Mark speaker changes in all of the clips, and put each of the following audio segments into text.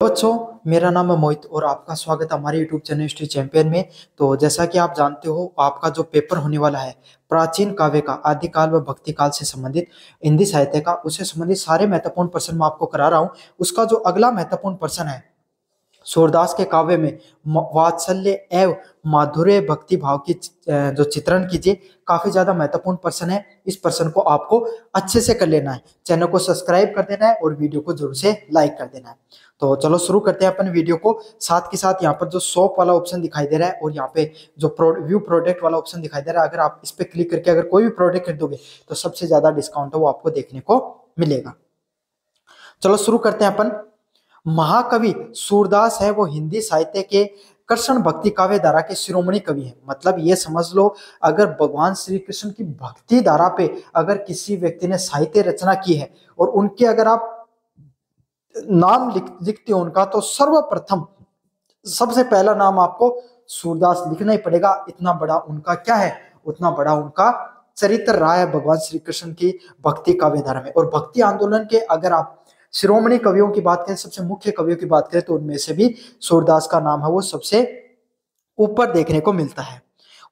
Speaker 1: बच्चों, मेरा नाम है मोहित और आपका स्वागत है हमारे यूट्यूब चैनल हिस्ट्री चैंपियन में। तो जैसा कि आप जानते हो, आपका जो पेपर होने वाला है प्राचीन काव्य का आदिकाल व भक्ति काल से संबंधित हिंदी साहित्य का, उससे संबंधित सारे महत्वपूर्ण प्रश्न मैं आपको करा रहा हूँ। उसका जो अगला महत्वपूर्ण प्रश्न है, सूरदास के काव्य में वात्सल्य एवं माधुर्य भक्ति भाव की जो चित्रण कीजिए, काफी ज्यादा महत्वपूर्ण प्रश्न है। इस प्रश्न को आपको अच्छे से कर लेना है। चैनल को सब्सक्राइब कर देना है और वीडियो को जरूर से लाइक कर देना है। तो चलो शुरू करते हैं अपन वीडियो को। साथ के साथ यहाँ पर जो शॉप वाला ऑप्शन दिखाई दे रहा है और यहाँ पे जो व्यू प्रोडक्ट वाला ऑप्शन दिखाई दे रहा है, अगर आप इस पे क्लिक करके अगर कोई भी प्रोडक्ट खरीदोगे तो सबसे ज्यादा डिस्काउंट है वो आपको देखने को मिलेगा। चलो शुरू करते हैं अपन। महाकवि सूरदास है वो हिंदी साहित्य के कृष्ण भक्ति काव्य धारा के शिरोमणि कवि हैं। मतलब ये समझ लो, अगर भगवान श्री कृष्ण की भक्ति धारा पे अगर किसी व्यक्ति ने साहित्य रचना की है और उनके अगर आप नाम लिखते हो उनका, तो सर्वप्रथम सबसे पहला नाम आपको सूरदास लिखना ही पड़ेगा। इतना बड़ा उनका क्या है, उतना बड़ा उनका चरित्र रहा है भगवान श्री कृष्ण की भक्ति काव्य धारा में। और भक्ति आंदोलन के अगर आप शिरोमणि कवियों की बात करें, सबसे मुख्य कवियों की बात करें, तो उनमें से भी सूरदास का नाम है वो सबसे ऊपर देखने को मिलता है।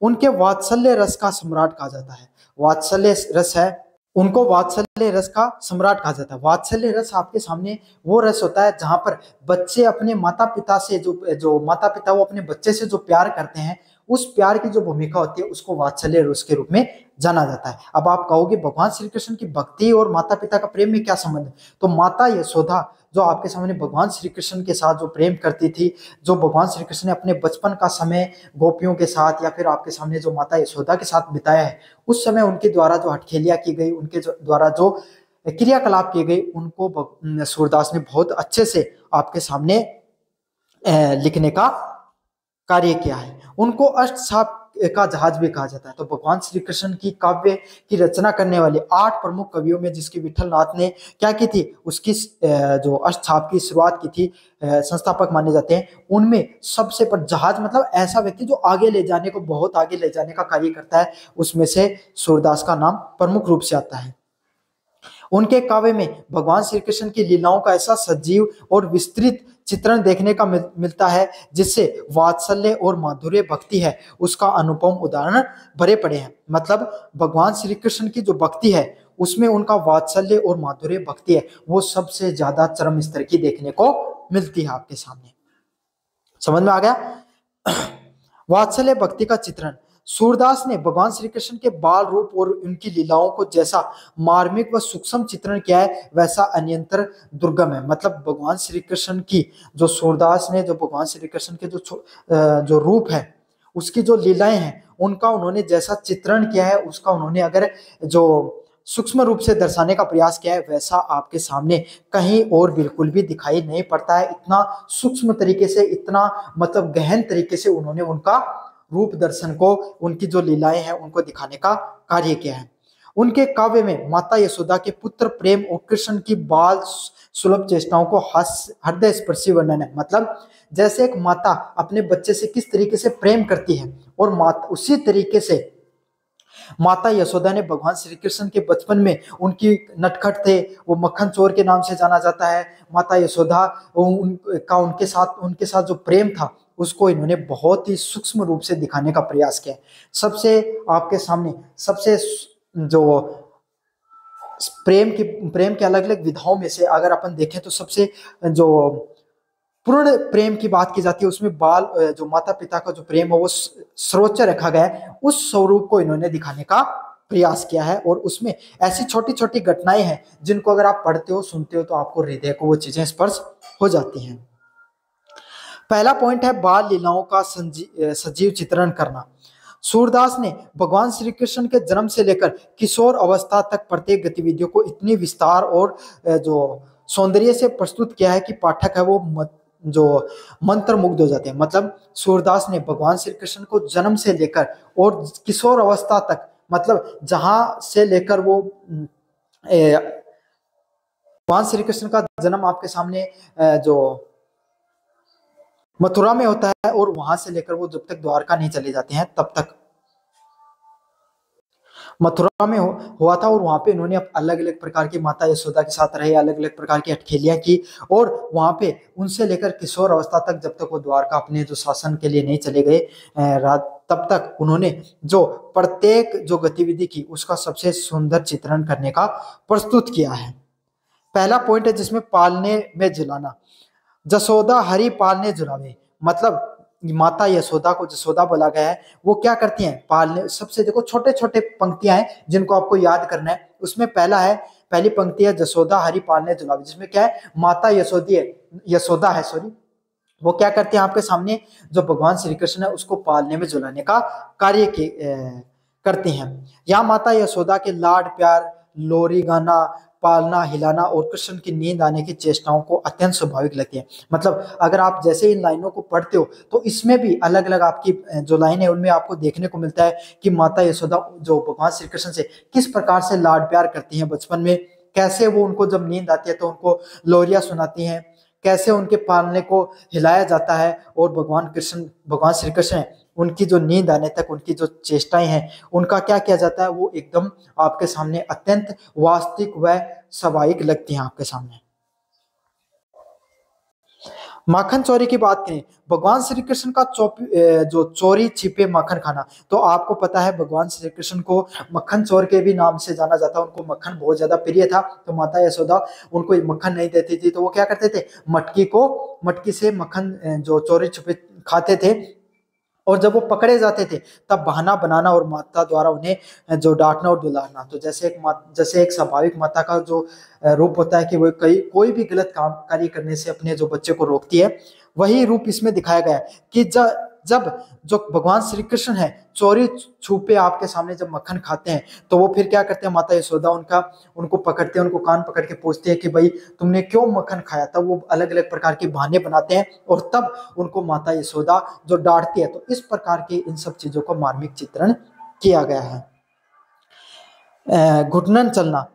Speaker 1: उनके वात्सल्य रस का सम्राट कहा जाता है। वात्सल्य रस है, उनको वात्सल्य रस का सम्राट कहा जाता है। वात्सल्य रस आपके सामने वो रस होता है जहां पर बच्चे अपने माता पिता से जो माता पिता वो अपने बच्चे से जो प्यार करते हैं, उस प्यार की जो भूमिका होती है उसको वात्सल्य रस के रूप में जाना जाता है। अब आप कहोगे भगवान श्री कृष्ण की भक्ति और माता पिता का प्रेम में क्या संबंध है? तो माता यशोदा जो आपके सामने भगवान श्री कृष्ण के साथ जो प्रेम करती थी, जो भगवान श्री कृष्ण ने अपने बचपन का समय गोपियों के साथ या फिर आपके सामने जो माता यशोदा के साथ बिताया है, उस समय उनके द्वारा जो हठखेलियां की गई, उनके द्वारा जो क्रियाकलाप किए गए, उनको सूरदास ने बहुत अच्छे से आपके सामने लिखने का कार्य किया है। उनको अष्टसाप का जहाज भी कहा जाता है। तो भगवान श्री कृष्ण की काव्य की रचना करने वाले 8 प्रमुख कवियों में जिसकी विठल नाथ ने क्या की थी, उसकी जो अष्टसाप की शुरुआत की थी, संस्थापक माने जाते हैं, उनमें सबसे पर जहाज मतलब ऐसा व्यक्ति जो आगे ले जाने को, बहुत आगे ले जाने का कार्य करता है, उसमें से सूरदास का नाम प्रमुख रूप से आता है। उनके काव्य में भगवान श्री कृष्ण की लीलाओं का ऐसा सजीव और विस्तृत चित्रण देखने का मिलता है जिससे वात्सल्य और माधुर्य भक्ति है उसका अनुपम उदाहरण भरे पड़े हैं। मतलब भगवान श्री कृष्ण की जो भक्ति है उसमें उनका वात्सल्य और माधुर्य भक्ति है वो सबसे ज्यादा चरम स्तर की देखने को मिलती है आपके सामने। समझ में आ गया? वात्सल्य भक्ति का चित्रण सूरदास ने भगवान श्री कृष्ण के बाल रूप और उनकी लीलाओं को जैसा मार्मिक व सूक्ष्म चित्रण किया है वैसा अन्यंतर दुर्गम है। मतलब भगवान श्री कृष्ण की जो सूरदास ने जो भगवान श्री कृष्ण के जो रूप है, उसकी जो लीलाएं हैं, उनका उन्होंने जैसा चित्रण किया है, उसका उन्होंने अगर जो सूक्ष्म रूप से दर्शाने का प्रयास किया है, वैसा आपके सामने कहीं और बिल्कुल भी दिखाई नहीं पड़ता है। इतना सूक्ष्म तरीके से, इतना मतलब गहन तरीके से उन्होंने उनका रूप दर्शन को, उनकी जो लीलाएं हैं उनको दिखाने का कार्य किया है। उनके काव्य में माता यशोदा के पुत्र प्रेम और कृष्ण की बाल सुलभ चेष्टाओं को हृदय स्पर्शी वर्णन है। मतलब जैसे एक माता अपने बच्चे से किस तरीके से प्रेम करती है, और माता उसी तरीके से माता यशोदा ने भगवान श्री कृष्ण के बचपन में उनकी नटखट थे, वो मक्खन चोर के नाम से जाना जाता है। माता यशोदा का उनके साथ जो प्रेम था उसको इन्होंने बहुत ही सूक्ष्म रूप से दिखाने का प्रयास किया। सबसे आपके सामने सबसे जो प्रेम के अलग अलग विधाओं में से अगर अपन देखें तो सबसे जो पूर्ण प्रेम की बात की जाती है उसमें बाल जो माता पिता का जो प्रेम है वो सर्वोच्च रखा गया है। उस स्वरूप को इन्होंने दिखाने का प्रयास किया है और उसमें ऐसी छोटी छोटी घटनाएं हैं जिनको अगर आप पढ़ते हो, सुनते हो, तो आपको हृदय को वो चीजें स्पर्श हो जाती हैं। पहला पॉइंट है बाल लीलाओं का सजीव चित्रण करना। सूरदास ने भगवान श्री कृष्ण के जन्म से लेकर किशोर अवस्था तक प्रत्येक गतिविधियों को इतनी विस्तार और जो सौंदर्य से प्रस्तुत किया है कि पाठक है वो जो मंत्र मुग्ध हो जाते हैं। मतलब सूरदास ने भगवान श्री कृष्ण को जन्म से लेकर और किशोर अवस्था तक, मतलब जहां से लेकर वो भगवान श्री कृष्ण का जन्म आपके सामने जो मथुरा में होता है और वहां से लेकर वो जब तक द्वारका नहीं चले जाते हैं तब तक मथुरा में हुआ था, और वहां पे इन्होंने अलग अलग प्रकार की माता यशोदा के साथ रहे, अलग अलग प्रकार की अटखेलियां की, और वहां पे उनसे लेकर किशोर अवस्था तक, जब तक वो द्वारका अपने जो शासन के लिए नहीं चले गए तब तक उन्होंने जो प्रत्येक जो गतिविधि की उसका सबसे सुंदर चित्रण करने का प्रस्तुत किया है। पहला पॉइंट है जिसमें पालने में झुलाना। जसोदा हरि पालने झुलावे, मतलब माता यशोदा को जसोदा बोला गया है, वो क्या करती हैं, पालने। सबसे देखो छोटे छोटे पंक्तियां हैं जिनको आपको याद करना है। उसमें पहली पंक्ति है जसोदा हरि पालने झुलावे, जिसमें क्या है, माता यशोदा है, सॉरी, वो क्या करते हैं, आपके सामने जो भगवान श्री कृष्ण है उसको पालने में झुलाने का कार्य करते हैं। यहाँ माता यशोदा के लाड प्यार, लोरी गाना, पालना, हिलाना और कृष्ण की नींद आने की चेष्टाओं को अत्यंत स्वाभाविक लगती है। मतलब अगर आप जैसे इन लाइनों को पढ़ते हो तो इसमें भी अलग अलग आपकी जो लाइन है उनमें आपको देखने को मिलता है कि माता यशोदा जो भगवान श्री कृष्ण से किस प्रकार से लाड प्यार करती हैं बचपन में, कैसे वो उनको जब नींद आती है तो उनको लोरियां सुनाती हैं, कैसे उनके पालने को हिलाया जाता है, और भगवान श्री कृष्ण है, उनकी जो नींद आने तक उनकी जो चेष्टाएं हैं उनका क्या किया जाता है, वो एकदम आपके सामने अत्यंत वास्तविक व स्वाभाविक लगती हैं आपके सामने। माखन चोरी की बात करें, भगवान श्री कृष्ण का जो चोरी छिपे माखन खाना, तो आपको पता है भगवान श्री कृष्ण को मक्खन चोर के भी नाम से जाना जाता है। उनको मक्खन बहुत ज्यादा प्रिय था, तो माता यशोदा उनको मक्खन नहीं देती थी, तो वो क्या करते थे, मटकी से मक्खन जो चोरी छुपे खाते थे, और जब वो पकड़े जाते थे तब बहाना बनाना और माता द्वारा उन्हें जो डांटना और दुलारना। तो जैसे एक स्वाभाविक माता का जो रूप होता है कि वो कोई भी गलत काम कार्य करने से अपने जो बच्चे को रोकती है, वही रूप इसमें दिखाया गया है कि जब जो भगवान श्री कृष्ण है चोरी छुपे आपके सामने जब मक्खन खाते हैं, तो वो फिर क्या करते हैं, माता यशोदा उनको पकड़ते हैं, उनको कान पकड़ के पूछते हैं कि भाई तुमने क्यों मक्खन खाया। तब वो अलग अलग प्रकार के बहाने बनाते हैं और तब उनको माता यशोदा जो डांटती है। तो इस प्रकार के इन सब चीजों को मार्मिक चित्रण किया गया है। घुटनन चलना,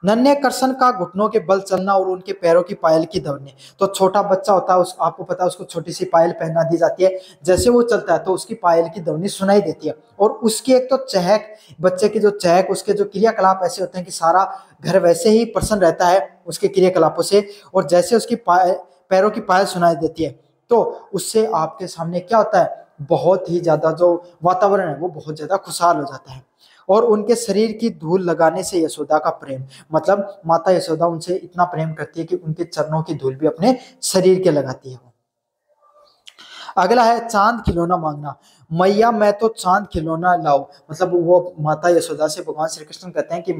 Speaker 1: नन्हे कृष्ण का घुटनों के बल चलना और उनके पैरों की पायल की दौड़ने। तो छोटा बच्चा होता है, आपको पता है उसको छोटी सी पायल पहना दी जाती है, जैसे वो चलता है तो उसकी पायल की दौड़नी सुनाई देती है, और उसकी एक तो चहक, बच्चे की जो चहक, उसके जो क्रियाकलाप ऐसे होते हैं कि सारा घर वैसे ही प्रसन्न रहता है उसके क्रियाकलापों से, और जैसे उसकी पैरों की पायल सुनाई देती है तो उससे आपके सामने क्या होता है, बहुत ही ज्यादा जो वातावरण है वो बहुत ज्यादा खुशहाल हो जाता है। और उनके शरीर की धूल लगाने से यशोदा का प्रेम, मतलब माता यशोदा उनसे इतना प्रेम करती है कि उनके चरणों की धूल भी अपने शरीर के लगाती है। अगला है चांद खिलौना मांगना, मैया मैं तो चांद खिलौना लाओ। मतलब वो माता यशोदा से भगवान श्री कृष्ण कहते हैं कि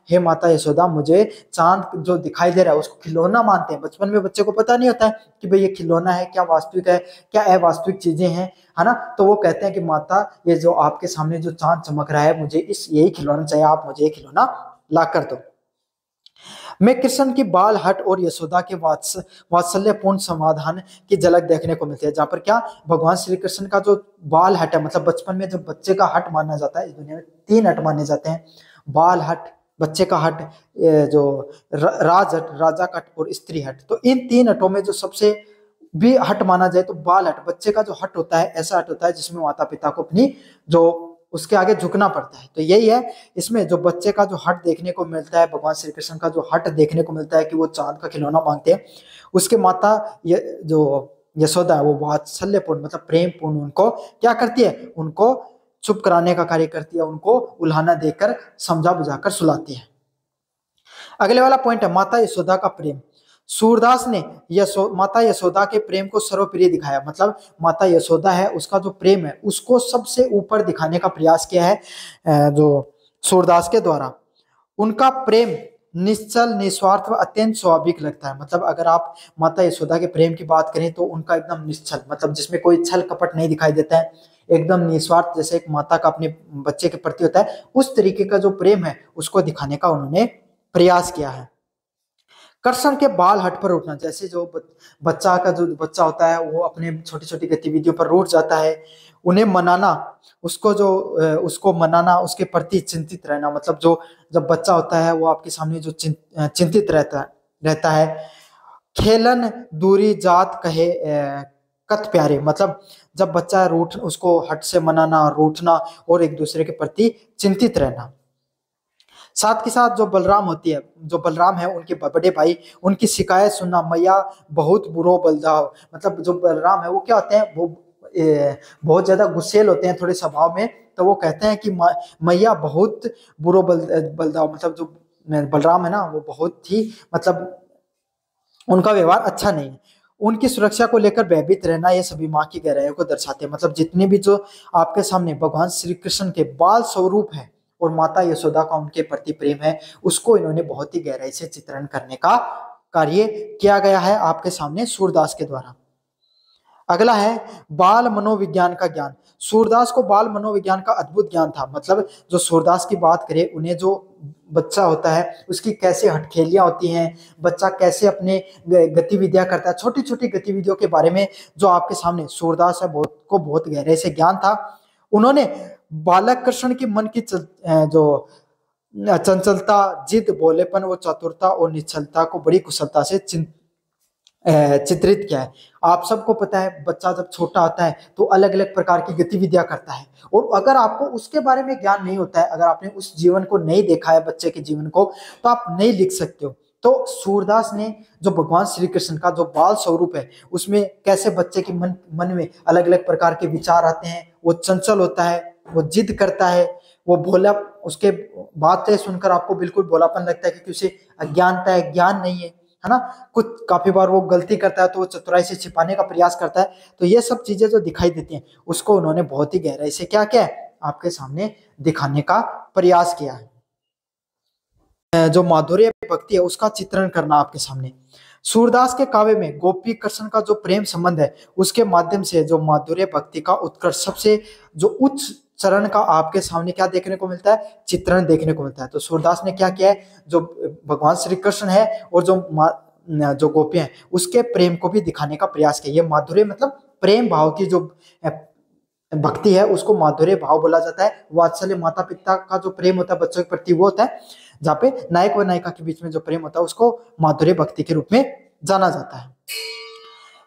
Speaker 1: हे माता यशोदा, मुझे चांद जो दिखाई दे रहा है उसको खिलौना मानते हैं। बचपन में बच्चे को पता नहीं होता है कि भाई ये खिलौना है, क्या वास्तविक है, क्या अवास्तविक चीजें हैं, है ना। तो वो कहते हैं कि माता, ये जो आपके सामने जो चांद चमक रहा है, मुझे यही खिलौना चाहिए, आप मुझे ये खिलौना ला कर दो। में कृष्ण की बाल हट और यशोदा के वात्सल्यपूर्ण समाधान की झलक देखने को मिलती है, जहां पर क्या, भगवान श्री कृष्ण का जो बाल हट है, मतलब बचपन में जब बच्चे का हट माना जाता है, इस दुनिया में 3 हट माने जाते हैं, बाल हट, बच्चे का हट, जो राज हट, राजा का हट और स्त्री हट। तो इन 3 हटों में जो सबसे भी हट माना जाए तो बाल हट, बच्चे का जो हट होता है, ऐसा हट होता है जिसमें माता पिता को अपनी जो उसके आगे झुकना पड़ता है। तो यही है, इसमें जो बच्चे का जो हट देखने को मिलता है, भगवान श्री कृष्ण का जो हट देखने को मिलता है कि वो चांद का खिलौना मांगते हैं, उसके माता जो यशोदा है वो वात्सल्यपूर्ण, मतलब प्रेम पूर्ण उनको क्या करती है, उनको चुप कराने का कार्य करती है, उनको उल्हाना देकर समझा बुझाकर सुलाती है। अगले वाला पॉइंट है माता यशोदा का प्रेम। सूरदास ने माता यशोदा के प्रेम को सर्वप्रिय दिखाया, मतलब माता यशोदा है उसका जो प्रेम है उसको सबसे ऊपर दिखाने का प्रयास किया है जो सूरदास के द्वारा। उनका प्रेम निश्चल, निस्वार्थ व अत्यंत स्वाभाविक लगता है। मतलब अगर आप माता यशोदा के प्रेम की बात करें तो उनका एकदम निश्चल, मतलब जिसमें कोई छल कपट नहीं दिखाई देता है, एकदम निस्वार्थ, जैसे एक माता का अपने बच्चे के प्रति होता है, उस तरीके का जो प्रेम है उसको दिखाने का उन्होंने प्रयास किया है। कृष्ण के बाल हट पर उठना, जैसे जो बच्चा होता है वो अपने छोटी छोटी गतिविधियों पर रूठ जाता है, उन्हें मनाना, उसको मनाना, उसके प्रति चिंतित रहना। मतलब जब बच्चा होता है वो आपके सामने जो चिंतित रहता है। खेलन दूरी जात कहे कत प्यारे, मतलब जब बच्चा उसको हट से मनाना, रूठना और एक दूसरे के प्रति चिंतित रहना। साथ के साथ जो बलराम होती है, जो बलराम है उनके बड़े भाई, उनकी शिकायत सुनना, मैया बहुत बुरो बलदाव, मतलब जो बलराम है वो क्या होते हैं, वो बहुत ज्यादा गुस्सेल होते हैं थोड़े स्वभाव में। तो वो कहते हैं कि मैया बहुत बुरो बलदाव, मतलब जो बलराम है ना वो बहुत ही, मतलब उनका व्यवहार अच्छा नहीं है। उनकी सुरक्षा को लेकर भयभीत रहना, ये सभी माँ की गहराइयों को दर्शाते हैं। मतलब जितने भी जो आपके सामने भगवान श्री कृष्ण के बाल स्वरूप है और माता यशोदा का उनके प्रति प्रेम है, उसको इन्होंने बहुत ही गहराई से चित्रण करने का कार्य किया गया है आपके सामने सूरदास के द्वारा। अगला है बाल मनोविज्ञान का ज्ञान। सूरदास को बाल मनोविज्ञान का अद्भुत ज्ञान था। मतलब जो सूरदास की बात करें, उन्हें जो बच्चा होता है उसकी कैसे हटखेलियां होती हैं, बच्चा कैसे अपने गतिविधियां करता है, छोटी छोटी गतिविधियों के बारे में जो आपके सामने सूरदास है बहुत गहरे से ज्ञान था। उन्होंने बालक कृष्ण के मन की जो चंचलता, जिद, भोलेपन और चतुरता और निश्चलता को बड़ी कुशलता से चित्रित किया है। आप सबको पता है बच्चा जब छोटा होता है तो अलग अलग प्रकार की गतिविधियां करता है, और अगर आपको उसके बारे में ज्ञान नहीं होता है, अगर आपने उस जीवन को नहीं देखा है, बच्चे के जीवन को, तो आप नहीं लिख सकते हो। तो सूरदास ने जो भगवान श्री कृष्ण का जो बाल स्वरूप है उसमें कैसे बच्चे के मन में अलग अलग प्रकार के विचार आते हैं, वो चंचल होता है, वो जिद करता है, वो भोला, उसके बातें सुनकर आपको बिल्कुल भोलापन लगता है क्योंकि उसे अज्ञानता है, ज्ञान नहीं है ना। कुछ काफी बार वो गलती करता है तो वो चतुराई से छिपाने का प्रयास करता है। तो ये सब चीजें जो दिखाई देती हैं उसको उन्होंने बहुत ही गहराई से क्या क्या है आपके सामने दिखाने का प्रयास किया है। जो माधुर्य भक्ति है उसका चित्रण करना आपके सामने। सूरदास के काव्य में गोपी कृष्ण का जो प्रेम संबंध है उसके माध्यम से जो माधुर्य भक्ति का उत्कर्ष, सबसे जो उच्च चरण का आपके सामने क्या देखने को मिलता है, चित्रण देखने को मिलता है। तो सूरदास ने क्या किया है, जो भगवान श्री कृष्ण है और जो गोपियां हैं उसके प्रेम को भी दिखाने का प्रयास किया। ये माधुर्य मतलब प्रेम भाव की जो भक्ति है उसको माधुर्य भाव बोला जाता है। वात्सल्य माता पिता का जो प्रेम होता है बच्चों के प्रति वो होता है, जहाँ पे नायक व नायिका के बीच में जो प्रेम होता है उसको माधुर्य भक्ति के रूप में जाना जाता है।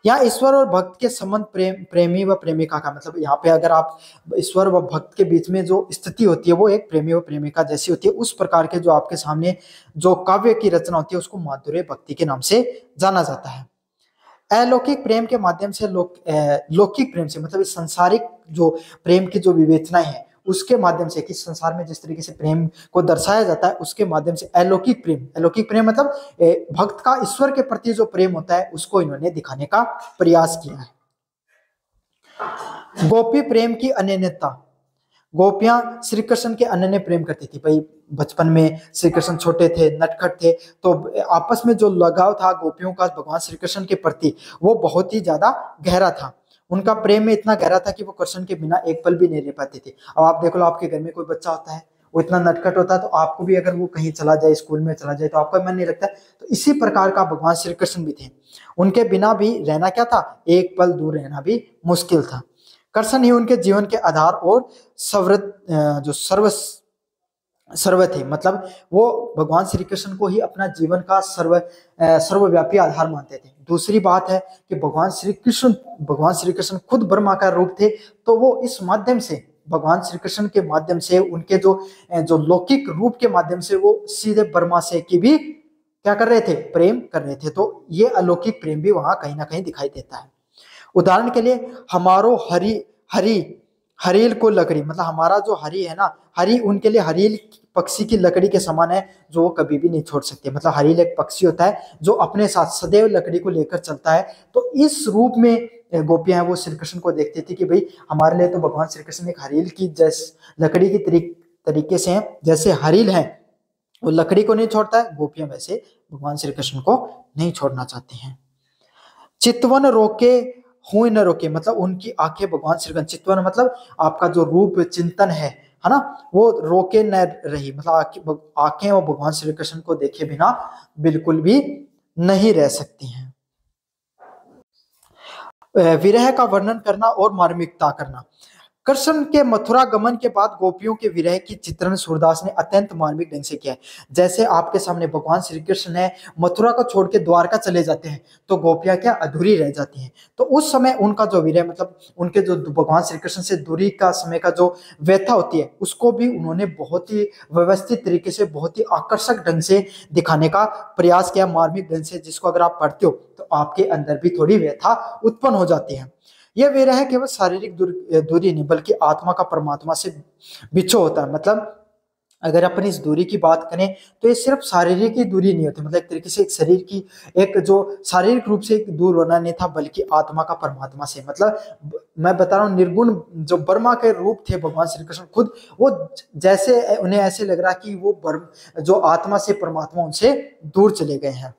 Speaker 1: यहाँ ईश्वर और भक्त के संबंध प्रेमी व प्रेमिका का, मतलब यहाँ पे अगर आप ईश्वर व भक्त के बीच में जो स्थिति होती है वो एक प्रेमी व प्रेमिका जैसी होती है, उस प्रकार के जो आपके सामने जो काव्य की रचना होती है उसको माधुर्य भक्ति के नाम से जाना जाता है। अलौकिक प्रेम के माध्यम से लौकिक प्रेम से, मतलब इस सांसारिक जो प्रेम की जो विवेचनाएं है उसके माध्यम से, कि संसार में जिस तरीके से प्रेम को दर्शाया जाता है उसके माध्यम से अलौकिक प्रेम मतलब भक्त का ईश्वर के प्रति जो प्रेम होता है उसको इन्होंने दिखाने का प्रयास किया है। गोपी प्रेम की अनन्यता। गोपियां श्री कृष्ण के अनन्य प्रेम करती थी। भाई बचपन में श्री कृष्ण छोटे थे, नटखट थे, तो आपस में जो लगाव था गोपियों का भगवान श्री कृष्ण के प्रति वो बहुत ही ज्यादा गहरा था। उनका प्रेम में इतना गहरा था कि वो कृष्ण के बिना एक पल भी नहीं रह पाते थे। अब आप देख लो, आपके घर में कोई बच्चा होता है, वो इतना नटखट होता है, तो आपको भी अगर वो कहीं चला जाए, स्कूल में चला जाए, तो आपका मन नहीं लगता। तो इसी प्रकार का भगवान श्री कृष्ण भी थे। उनके बिना भी रहना क्या था, एक पल दूर रहना भी मुश्किल था। कृष्ण ही उनके जीवन के आधार और जो सर्व थे। मतलब वो भगवान श्री कृष्ण को ही अपना जीवन का सर्वव्यापी आधार मानते थे। दूसरी बात है कि भगवान श्री कृष्ण खुद ब्रह्मा का रूप थे, तो वो इस माध्यम से, भगवान श्री कृष्ण के माध्यम से, उनके जो लौकिक रूप के माध्यम से वो सीधे ब्रह्मा से की भी क्या कर रहे थे, प्रेम कर रहे थे। तो ये अलौकिक प्रेम भी वहां कहीं ना कहीं दिखाई देता है। उदाहरण के लिए हमारो हरील को लकड़ी, मतलब हमारा जो हरी है ना, हरी उनके लिए हरील पक्षी की लकड़ी के समान है, जो वो कभी भी नहीं छोड़ सकते। मतलब हरील एक पक्षी होता है जो अपने साथ सदैव लकड़ी को लेकर चलता है। तो इस रूप में गोपियां हैं वो श्री कृष्ण को देखती थी कि भाई हमारे लिए तो भगवान श्री कृष्ण एक हरील की लकड़ी की तरीके से है, जैसे हरील है वो लकड़ी को नहीं छोड़ता है, गोपियां वैसे भगवान श्री कृष्ण को नहीं छोड़ना चाहती हैं। चितवन रोके हुए न रोके, मतलब उनकी आंखें भगवान श्री कृष्ण, चितवन मतलब आपका जो रूप चिंतन है ना, वो रोके न रही, मतलब आंखें वो भगवान श्री कृष्ण को देखे बिना बिल्कुल भी नहीं रह सकती हैं। विरह का वर्णन करना और मार्मिकता करना। कृष्ण के मथुरा गमन के बाद गोपियों के विरह की चित्रण सूरदास ने अत्यंत मार्मिक ढंग से किया है। जैसे आपके सामने भगवान श्री कृष्ण है मथुरा को छोड़ के द्वारका चले जाते हैं तो गोपियां क्या अधूरी रह जाती हैं। तो उस समय उनका जो विरह मतलब उनके जो भगवान श्री कृष्ण से दूरी का समय का जो व्यथा होती है उसको भी उन्होंने बहुत ही व्यवस्थित तरीके से बहुत ही आकर्षक ढंग से दिखाने का प्रयास किया, मार्मिक ढंग से, जिसको अगर आप पढ़ते हो तो आपके अंदर भी थोड़ी व्यथा उत्पन्न हो जाती है। यह विरह केवल शारीरिक दूरी नहीं बल्कि आत्मा का परमात्मा से बिछो होता है। मतलब अगर अपन इस दूरी की बात करें तो ये सिर्फ शारीरिक ही दूरी नहीं होती, मतलब एक तरीके से एक शरीर की एक जो शारीरिक रूप से एक दूर होना नहीं था बल्कि आत्मा का परमात्मा से, मतलब मैं बता रहा हूँ निर्गुण जो ब्रह्मा के रूप थे भगवान श्री कृष्ण खुद, वो जैसे उन्हें ऐसे लग रहा कि वो ब्रह्म जो आत्मा से परमात्मा उनसे दूर चले गए हैं।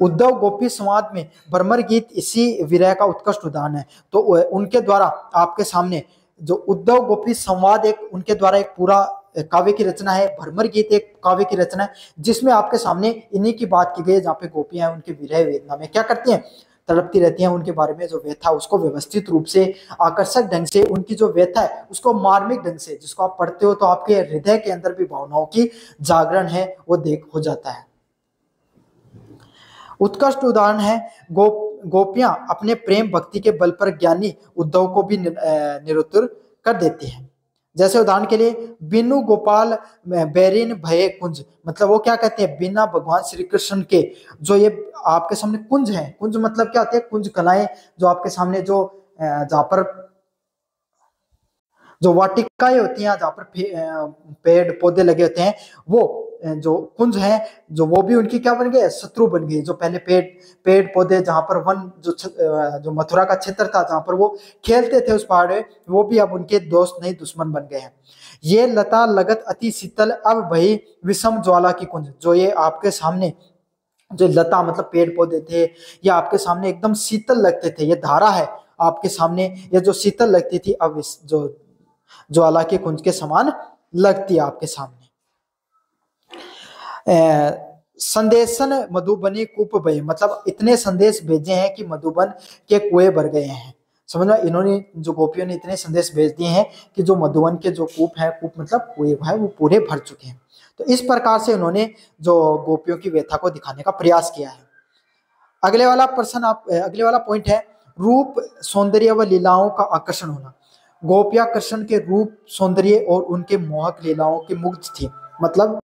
Speaker 1: उद्धव गोपी संवाद में भ्रमर गीत इसी विरह का उत्कृष्ट उदाहरण है। तो उनके द्वारा आपके सामने जो उद्धव गोपी संवाद एक उनके द्वारा एक पूरा काव्य की रचना है, भ्रमर गीत एक काव्य की रचना है जिसमें आपके सामने इन्हीं की बात की गई है, जहाँ पे गोपियां उनके विरह वेदना में क्या करती हैं, तड़पती रहती हैं। उनके बारे में जो व्यथा उसको व्यवस्थित रूप से आकर्षक ढंग से उनकी जो व्यथा है उसको मार्मिक ढंग से जिसको आप पढ़ते हो तो आपके हृदय के अंदर भी भावनाओं की जागरण है वो देख हो जाता है। उत्कृष्ट उदाहरण है गोपियां अपने प्रेम भक्ति के बल पर ज्ञानी उद्धव को भी निरुत्तर कर देती हैं। जैसे उदाहरण के लिए बिनु गोपाल बैरिन भये कुंज, मतलब वो क्या कहते हैं, बिना भगवान श्री कृष्ण के जो ये आपके सामने कुंज है, कुंज मतलब क्या होते हैं, कुंज कलाएं जो आपके सामने जो जहाँ पर जो वाटिकाएं होती हैं जहाँ पर पेड़ पौधे लगे होते हैं वो जो कुंज है जो वो भी उनकी क्या बन गए, शत्रु बन गए। जो पहले पेड़ पौधे जहाँ पर वन जो मथुरा का क्षेत्र था जहाँ पर वो खेलते थे उस पहाड़ में, वो भी अब उनके दोस्त नहीं दुश्मन बन गए हैं। ये लता लगत अति शीतल अब भई विषम ज्वाला की कुंज, जो ये आपके सामने जो लता मतलब पेड़ पौधे थे ये आपके सामने एकदम शीतल लगते थे, ये धारा है आपके सामने ये जो शीतल लगती थी अब इस जो ज्वाला के कुंज के समान लगती है आपके सामने। संदेशन मधुबनी कूप भये, मतलब इतने संदेश भेजे हैं कि मधुबन के कुएं भर गए हैं। समझ में, इन्होंने जो गोपियों ने इतने संदेश भेज दिए हैं कि जो मधुबन के जो कूप है, कूप मतलब कुएं है, वो पूरे भर चुके हैं। तो इस प्रकार से उन्होंने जो गोपियों की व्यथा को दिखाने का प्रयास किया है। अगले वाला पॉइंट है रूप सौंदर्य व लीलाओं का आकर्षण होना। गोपियां कृष्ण के रूप सौंदर्य और उनके मोहक लीलाओं की मुग्ध थी। मतलब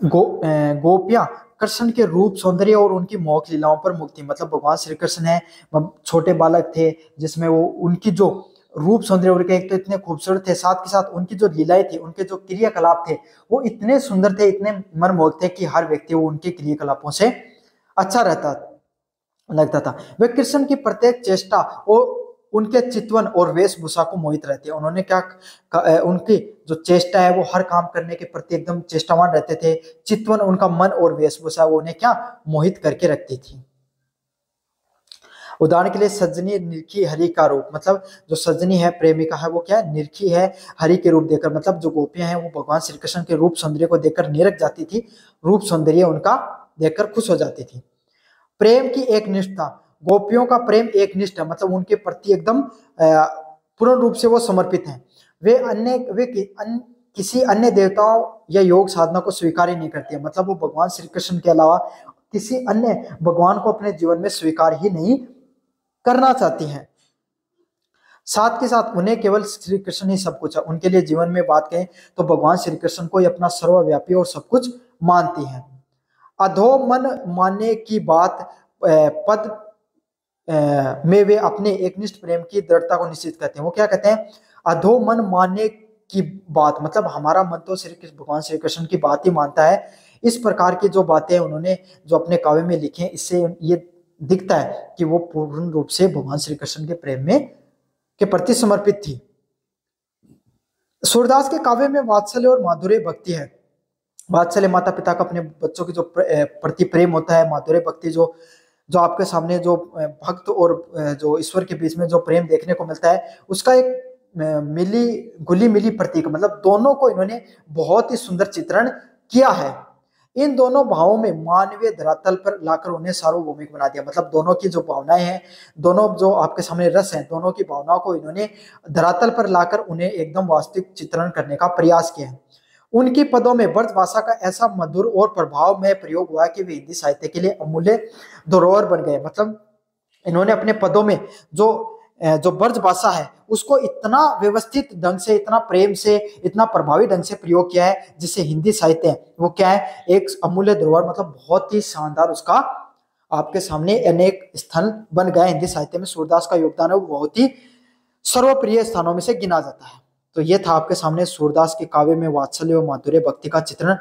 Speaker 1: गोपियां कृष्ण के रूप सौंदर्य और उनकी मोहक लीलाओं पर मुग्ध थी। मतलब भगवान श्री कृष्ण है छोटे बालक थे जिसमें वो उनकी जो रूप सौंदर्य उनके एक तो इतने खूबसूरत थे, साथ के साथ उनकी जो लीलाएं थी उनके जो क्रियाकलाप थे वो इतने सुंदर थे, इतने मनमोहक थे कि हर व्यक्ति वो उनके क्रियाकलापों से अच्छा लगता था। वे कृष्ण की प्रत्येक चेष्टा और उनके चितवन और वेशभूषा को मोहित रहते हैं। उन्होंने उनकी जो चेष्टा है वो हर काम करने के प्रति एकदम चेष्टावान रहते थे। चितवन उनका मन और वेशभूषा वो उन्हें क्या मोहित करके रखती थी। उदाहरण के लिए सजनी निरखी हरि का रूप, मतलब जो सजनी है प्रेमिका है वो क्या है, निरखी है हरि के रूप देखकर, मतलब जो गोपियां हैं वो भगवान श्री कृष्ण के रूप सौंदर्य को देखकर निरख जाती थी, रूप सौंदर्य उनका देखकर खुश हो जाती थी। प्रेम की एक निष्ठा, गोपियों का प्रेम एक निष्ठ है, मतलब उनके प्रति एकदम पूर्ण रूप से वो समर्पित हैं। वे किसी अन्य देवताओं या योग साधना को स्वीकार ही नहीं करती है, मतलब वो भगवान श्री कृष्ण के अलावा किसी अन्य भगवान को अपने जीवन में स्वीकार ही नहीं करना चाहती हैं। साथ के साथ उन्हें केवल श्री कृष्ण ही सब कुछ है। उनके लिए जीवन में बात कहें तो भगवान श्री कृष्ण को ही अपना सर्वव्यापी और सब कुछ मानती हैं। अधो मन मानने की बात पद में वे अपने एकनिष्ठ प्रेम की दृढ़ता को निश्चित करते हैं। वो क्या कहते हैं, अधो मन मानने की बात, मतलब हमारा मन तो श्री कृष्ण भगवान श्री कृष्ण की बात ही मानता है। इस प्रकार की जो बातें उन्होंने जो अपने काव्य में लिखे हैं इससे ये दिखता है कि वो पूर्ण रूप से भगवान श्री कृष्ण के प्रेम में के प्रति समर्पित थी। सूरदास के काव्य में वात्सल्य और माधुर्य भक्ति है। वात्सल्य माता पिता का अपने बच्चों की जो प्रति प्रेम होता है, माधुर्य भक्ति जो आपके सामने जो भक्त और जो ईश्वर के बीच में जो प्रेम देखने को मिलता है उसका एक घुली मिली प्रतीक, मतलब दोनों को इन्होंने बहुत ही सुंदर चित्रण किया है। इन दोनों भावों में मानवीय धरातल पर लाकर उन्हें सार्वभौमिक बना दिया। मतलब दोनों की जो भावनाएं हैं, दोनों जो आपके सामने रस हैं, दोनों की भावनाओं को इन्होंने धरातल पर लाकर उन्हें एकदम वास्तविक चित्रण करने का प्रयास किया है। उनकी पदों में ब्रज भाषा का ऐसा मधुर और प्रभाव में प्रयोग हुआ कि वे हिंदी साहित्य के लिए अमूल्य धरोहर बन गए। मतलब इन्होंने अपने पदों में जो ब्रज भाषा है उसको इतना व्यवस्थित ढंग से, इतना प्रेम से, इतना प्रभावी ढंग से प्रयोग किया है, जिससे हिंदी साहित्य है वो क्या है, एक अमूल्य धरोहर, मतलब बहुत ही शानदार उसका आपके सामने अनेक स्थान बन गया। हिंदी साहित्य में सूरदास का योगदान है वो बहुत ही सर्वप्रिय स्थानों में से गिना जाता है। तो ये था आपके सामने सूरदास के काव्य में वात्सल्य और माधुर्य भक्ति का चित्रण।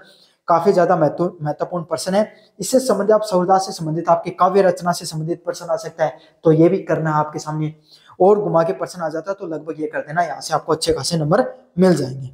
Speaker 1: काफी ज्यादा महत्वपूर्ण प्रश्न है। इससे संबंधित आप सूरदास से संबंधित आपके काव्य रचना से संबंधित प्रश्न आ सकता है, तो ये भी करना है आपके सामने। और घुमा के प्रश्न आ जाता है तो लगभग ये कर देना, यहाँ से आपको अच्छे खासे नंबर मिल जाएंगे।